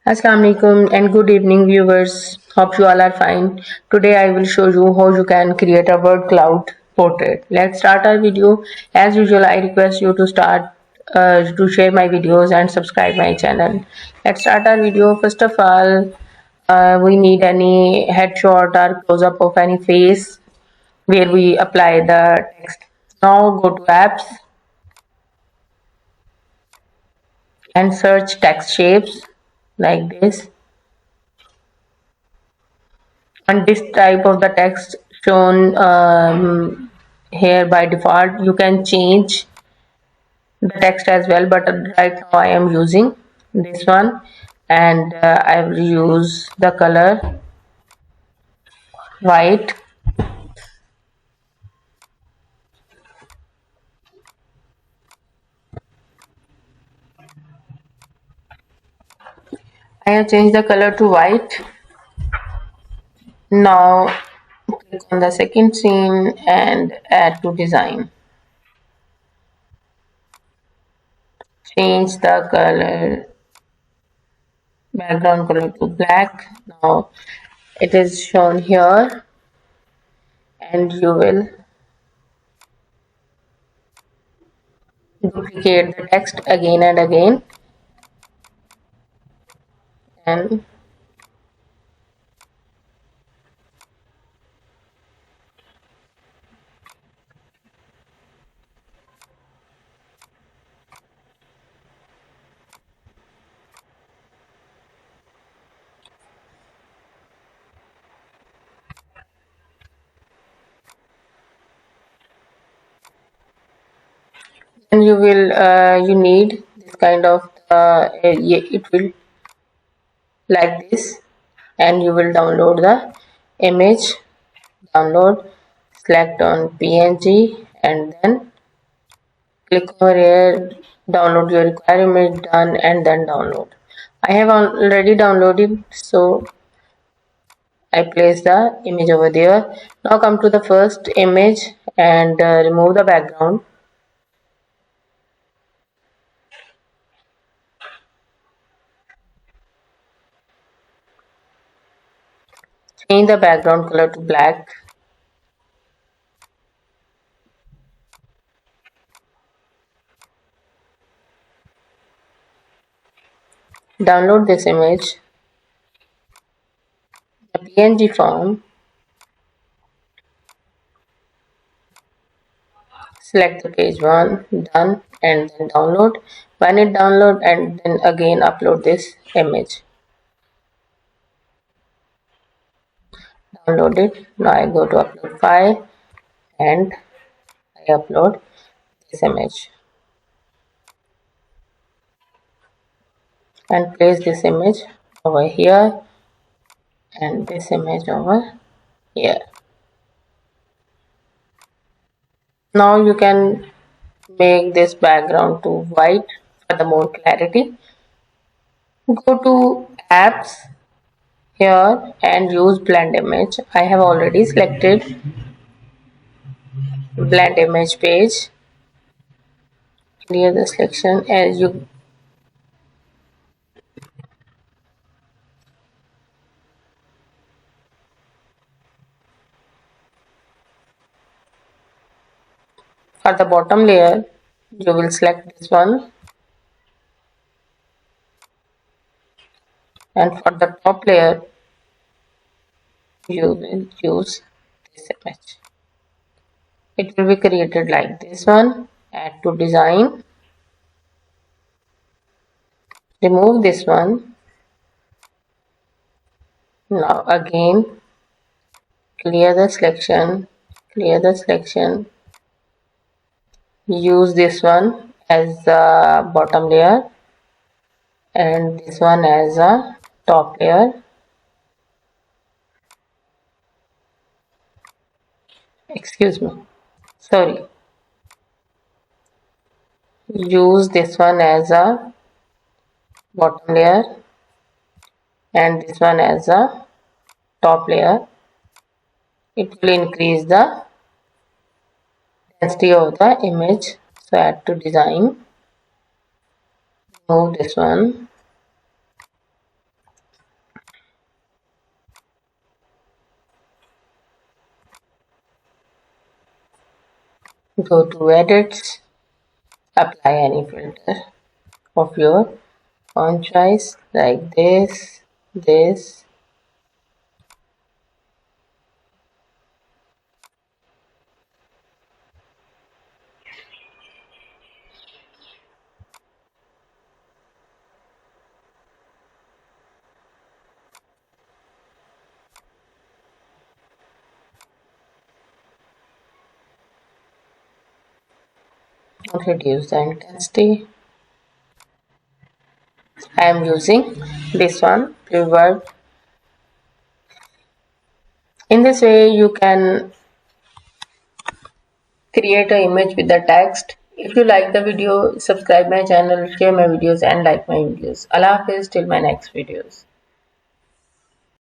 Assalamu alaikum and good evening viewers. Hope you all are fine. Today I will show you how you can create a word cloud portrait. Let's start our video. As usual, I request you to to share my videos and subscribe my channel. Let's start our video. First of all, we need any headshot or close up of any face where we apply the text. Now go to apps and search text shapes like this. And this type of the text shown here by default. You can change the text as well, but right now I am using this one, and I will use the color white. I have changed the color to white. Now click on the second scene and add to design. Change the color background color to black. Now it is shown here, and you will duplicate the text again and again, and then you need this kind of it will like this, and you will download the image. Download, select on png, and then click over here, download your required image, done, and then download. I have already downloaded, so I place the image over there. Now come to the first image and remove the background. Change the background color to black. Download this image, the PNG form. Select the page one, done, and then download. When it download, and then again upload this image. Download it. Now I go to upload file and I upload this image and place this image over here and this image over here. Now you can make this background to white for the more clarity. Go to apps here and use blend image. I have already selected blend image page. Clear the selection as you for the bottom layer. You will select this one, and for the top layer you will use this image. It will be created like this one. Add to design, remove this one. Now again clear the selection, use this one as the bottom layer and this one as a top layer. Excuse me, sorry. Use this one as a bottom layer and this one as a top layer. It will increase the density of the image. So add to design, remove this one, go to edits, apply any filter of your own choice like this. Reduce the intensity. I am using this one, Prevert. In this way, you can create an image with the text. If you like the video, subscribe my channel, share my videos and like my videos. Allah Hafiz till my next videos.